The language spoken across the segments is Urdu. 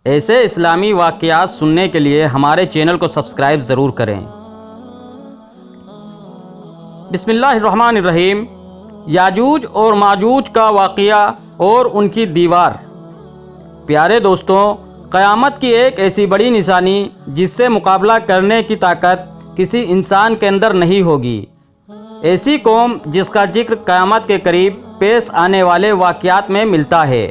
ایسے اسلامی واقعات سننے کے لیے ہمارے چینل کو سبسکرائب ضرور کریں۔ بسم اللہ الرحمن الرحیم۔ یاجوج اور ماجوج کا واقعہ اور ان کی دیوار۔ پیارے دوستوں، قیامت کی ایک ایسی بڑی نشانی جس سے مقابلہ کرنے کی طاقت کسی انسان کے اندر نہیں ہوگی، ایسی قوم جس کا ذکر قیامت کے قریب پیش آنے والے واقعات میں ملتا ہے۔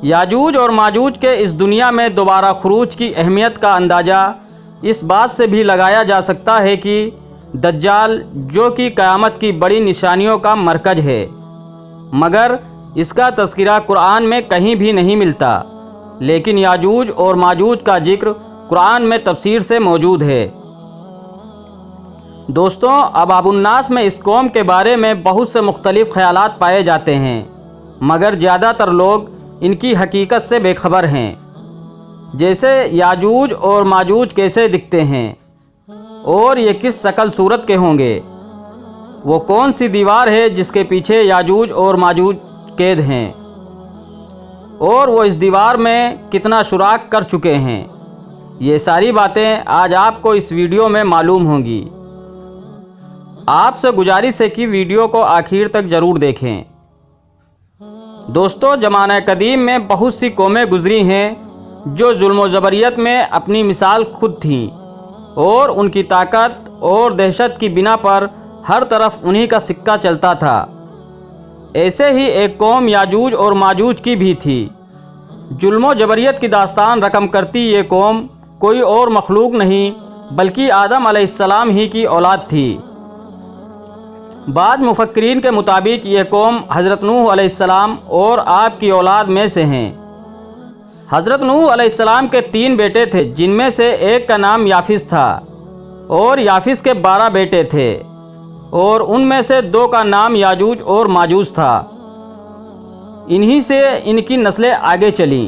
یاجوج اور ماجوج کے اس دنیا میں دوبارہ خروج کی اہمیت کا اندازہ اس بات سے بھی لگایا جا سکتا ہے کہ دجال، جو کہ قیامت کی بڑی نشانیوں کا مرکز ہے، مگر اس کا تذکرہ قرآن میں کہیں بھی نہیں ملتا، لیکن یاجوج اور ماجوج کا ذکر قرآن میں تفسیر سے موجود ہے۔ دوستوں، ابواب الناس میں اس قوم کے بارے میں بہت سے مختلف خیالات پائے جاتے ہیں، مگر زیادہ تر لوگ ان کی حقیقت سے بے خبر ہیں، جیسے یاجوج اور ماجوج کیسے دکھتے ہیں اور یہ کس شکل صورت کے ہوں گے، وہ کون سی دیوار ہے جس کے پیچھے یاجوج اور ماجوج قید ہیں، اور وہ اس دیوار میں کتنا سوراخ کر چکے ہیں۔ یہ ساری باتیں آج آپ کو اس ویڈیو میں معلوم ہوں گی۔ آپ سے گزارش ہے کہ ویڈیو کو آخر تک ضرور دیکھیں۔ دوستو، زمانہ قدیم میں بہت سی قومیں گزری ہیں جو ظلم و جبریت میں اپنی مثال خود تھیں، اور ان کی طاقت اور دہشت کی بنا پر ہر طرف انہی کا سکہ چلتا تھا۔ ایسے ہی ایک قوم یاجوج اور ماجوج کی بھی تھی۔ ظلم و جبریت کی داستان رقم کرتی یہ قوم کوئی اور مخلوق نہیں بلکہ آدم علیہ السلام ہی کی اولاد تھی۔ بعض مفکرین کے مطابق یہ قوم حضرت نوح علیہ السلام اور آپ کی اولاد میں سے ہیں۔ حضرت نوح علیہ السلام کے 3 بیٹے تھے، جن میں سے ایک کا نام یافس تھا، اور یافس کے 12 بیٹے تھے، اور ان میں سے 2 کا نام یاجوج اور ماجوج تھا۔ انہی سے ان کی نسلیں آگے چلیں۔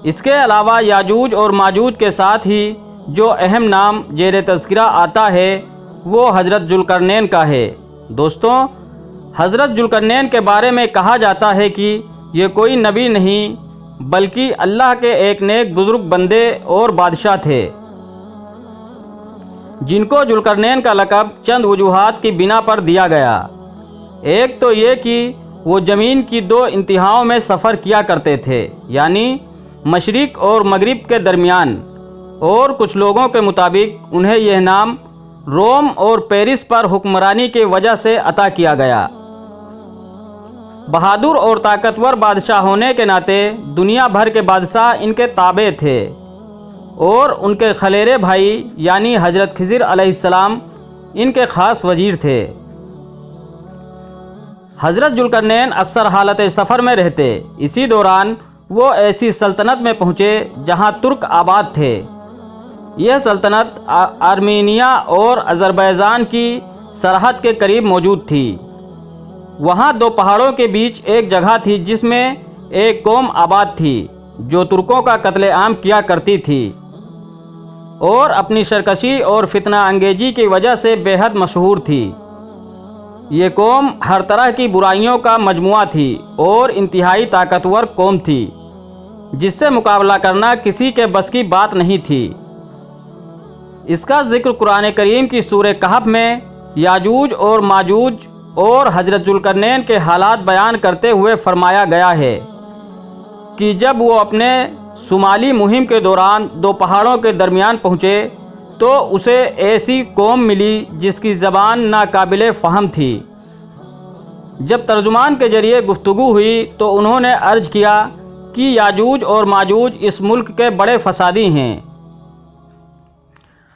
اس کے علاوہ یاجوج اور ماجوج کے ساتھ ہی جو اہم نام زیر تذکرہ آتا ہے وہ حضرت ذوالقرنین کا ہے۔ دوستوں، حضرت ذوالقرنین کے بارے میں کہا جاتا ہے کہ یہ کوئی نبی نہیں بلکہ اللہ کے ایک نیک بزرگ بندے اور بادشاہ تھے، جن کو ذوالقرنین کا لقب چند وجوہات کی بنا پر دیا گیا۔ ایک تو یہ کہ وہ زمین کی 2 انتہاؤں میں سفر کیا کرتے تھے، یعنی مشرق اور مغرب کے درمیان، اور کچھ لوگوں کے مطابق انہیں یہ نام روم اور پیرس پر حکمرانی کی وجہ سے عطا کیا گیا۔ بہادر اور طاقتور بادشاہ ہونے کے ناطے دنیا بھر کے بادشاہ ان کے تابع تھے، اور ان کے خلیرے بھائی یعنی حضرت خضر علیہ السلام ان کے خاص وزیر تھے۔ حضرت ذوالقرنین اکثر حالت سفر میں رہتے۔ اسی دوران وہ ایسی سلطنت میں پہنچے جہاں ترک آباد تھے۔ یہ سلطنت آرمینیا اور اذربائیجان کی سرحد کے قریب موجود تھی۔ وہاں 2 پہاڑوں کے بیچ ایک جگہ تھی جس میں ایک قوم آباد تھی جو ترکوں کا قتل عام کیا کرتی تھی، اور اپنی سرکشی اور فتنہ انگیزی کی وجہ سے بے حد مشہور تھی۔ یہ قوم ہر طرح کی برائیوں کا مجموعہ تھی اور انتہائی طاقتور قوم تھی، جس سے مقابلہ کرنا کسی کے بس کی بات نہیں تھی۔ اس کا ذکر قرآن کریم کی سورہ کہف میں یاجوج اور ماجوج اور حضرت ذوالقرنین کے حالات بیان کرتے ہوئے فرمایا گیا ہے کہ جب وہ اپنے شمالی مہم کے دوران 2 پہاڑوں کے درمیان پہنچے تو اسے ایسی قوم ملی جس کی زبان ناقابل فہم تھی۔ جب ترجمان کے ذریعے گفتگو ہوئی تو انہوں نے عرض کیا کہ یاجوج اور ماجوج اس ملک کے بڑے فسادی ہیں،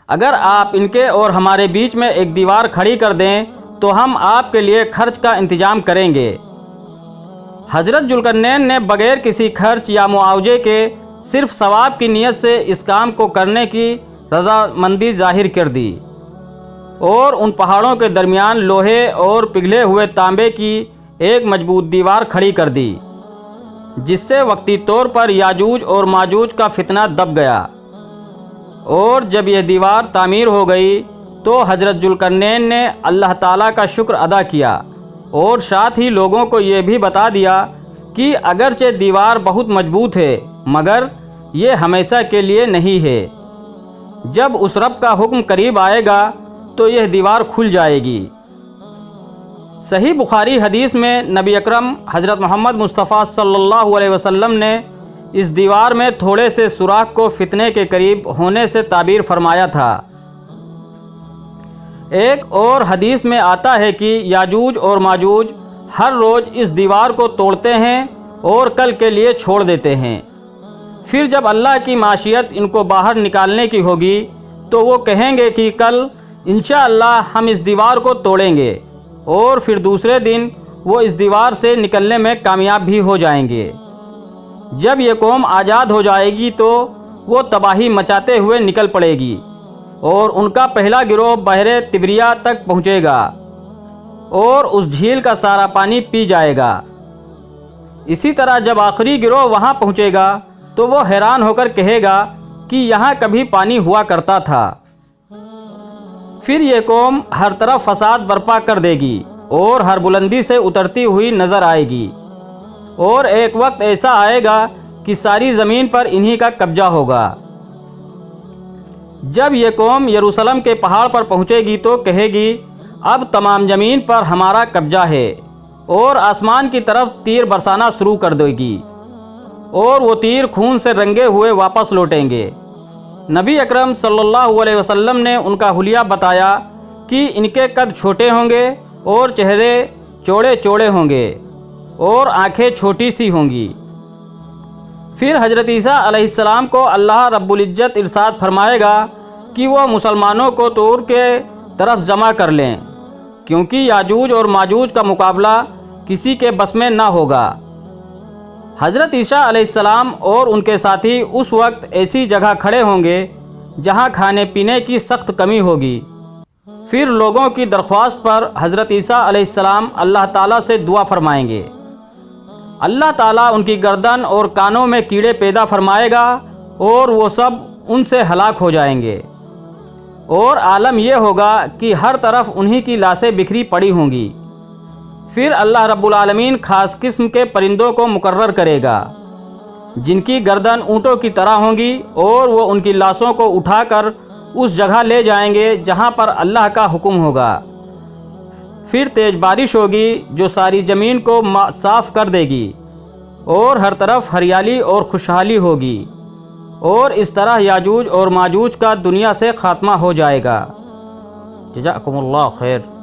اگر آپ ان کے اور ہمارے بیچ میں ایک دیوار کھڑی کر دیں تو ہم آپ کے لیے خرچ کا انتظام کریں گے۔ حضرت ذوالقرنین نے بغیر کسی خرچ یا معاوضے کے صرف ثواب کی نیت سے اس کام کو کرنے کی رضامندی ظاہر کر دی، اور ان پہاڑوں کے درمیان لوہے اور پگھلے ہوئے تانبے کی ایک مضبوط دیوار کھڑی کر دی، جس سے وقتی طور پر یاجوج اور ماجوج کا فتنہ دب گیا۔ اور جب یہ دیوار تعمیر ہو گئی تو حضرت ذوالقرنین نے اللہ تعالیٰ کا شکر ادا کیا، اور ساتھ ہی لوگوں کو یہ بھی بتا دیا کہ اگرچہ دیوار بہت مضبوط ہے مگر یہ ہمیشہ کے لیے نہیں ہے۔ جب اس رب کا حکم قریب آئے گا تو یہ دیوار کھل جائے گی۔ صحیح بخاری حدیث میں نبی اکرم حضرت محمد مصطفیٰ صلی اللہ علیہ وسلم نے اس دیوار میں تھوڑے سے سوراخ کو فتنے کے قریب ہونے سے تعبیر فرمایا تھا۔ ایک اور حدیث میں آتا ہے کہ یاجوج اور ماجوج ہر روز اس دیوار کو توڑتے ہیں اور کل کے لیے چھوڑ دیتے ہیں۔ پھر جب اللہ کی معاشیت ان کو باہر نکالنے کی ہوگی تو وہ کہیں گے کہ کل انشاءاللہ ہم اس دیوار کو توڑیں گے، اور پھر دوسرے دن وہ اس دیوار سے نکلنے میں کامیاب بھی ہو جائیں گے۔ جب یہ قوم آزاد ہو جائے گی تو وہ تباہی مچاتے ہوئے نکل پڑے گی، اور ان کا پہلا گروہ بحر تبریہ تک پہنچے گا اور اس جھیل کا سارا پانی پی جائے گا۔ اسی طرح جب آخری گروہ وہاں پہنچے گا تو وہ حیران ہو کر کہے گا کہ یہاں کبھی پانی ہوا کرتا تھا۔ پھر یہ قوم ہر طرف فساد برپا کر دے گی اور ہر بلندی سے اترتی ہوئی نظر آئے گی، اور ایک وقت ایسا آئے گا کہ ساری زمین پر انہی کا قبضہ ہوگا۔ جب یہ قوم یروشلم کے پہاڑ پر پہنچے گی تو کہے گی اب تمام زمین پر ہمارا قبضہ ہے، اور آسمان کی طرف تیر برسانا شروع کر دے گی، اور وہ تیر خون سے رنگے ہوئے واپس لوٹیں گے۔ نبی اکرم صلی اللہ علیہ وسلم نے ان کا حلیہ بتایا کہ ان کے قد چھوٹے ہوں گے اور چہرے چوڑے چوڑے ہوں گے اور آنکھیں چھوٹی سی ہوں گی۔ پھر حضرت عیسیٰ علیہ السلام کو اللہ رب العزت ارشاد فرمائے گا کہ وہ مسلمانوں کو طور کے طرف جمع کر لیں، کیونکہ یاجوج اور ماجوج کا مقابلہ کسی کے بس میں نہ ہوگا۔ حضرت عیسیٰ علیہ السلام اور ان کے ساتھی اس وقت ایسی جگہ کھڑے ہوں گے جہاں کھانے پینے کی سخت کمی ہوگی۔ پھر لوگوں کی درخواست پر حضرت عیسیٰ علیہ السلام اللہ تعالیٰ سے دعا فرمائیں گے۔ اللہ تعالیٰ ان کی گردن اور کانوں میں کیڑے پیدا فرمائے گا اور وہ سب ان سے ہلاک ہو جائیں گے، اور عالم یہ ہوگا کہ ہر طرف انہی کی لاشیں بکھری پڑی ہوں گی۔ پھر اللہ رب العالمین خاص قسم کے پرندوں کو مقرر کرے گا جن کی گردن اونٹوں کی طرح ہوں گی، اور وہ ان کی لاشوں کو اٹھا کر اس جگہ لے جائیں گے جہاں پر اللہ کا حکم ہوگا۔ پھر تیز بارش ہوگی جو ساری زمین کو صاف کر دے گی، اور ہر طرف ہریالی اور خوشحالی ہوگی، اور اس طرح یاجوج اور ماجوج کا دنیا سے خاتمہ ہو جائے گا۔ جزاکم اللہ خیر۔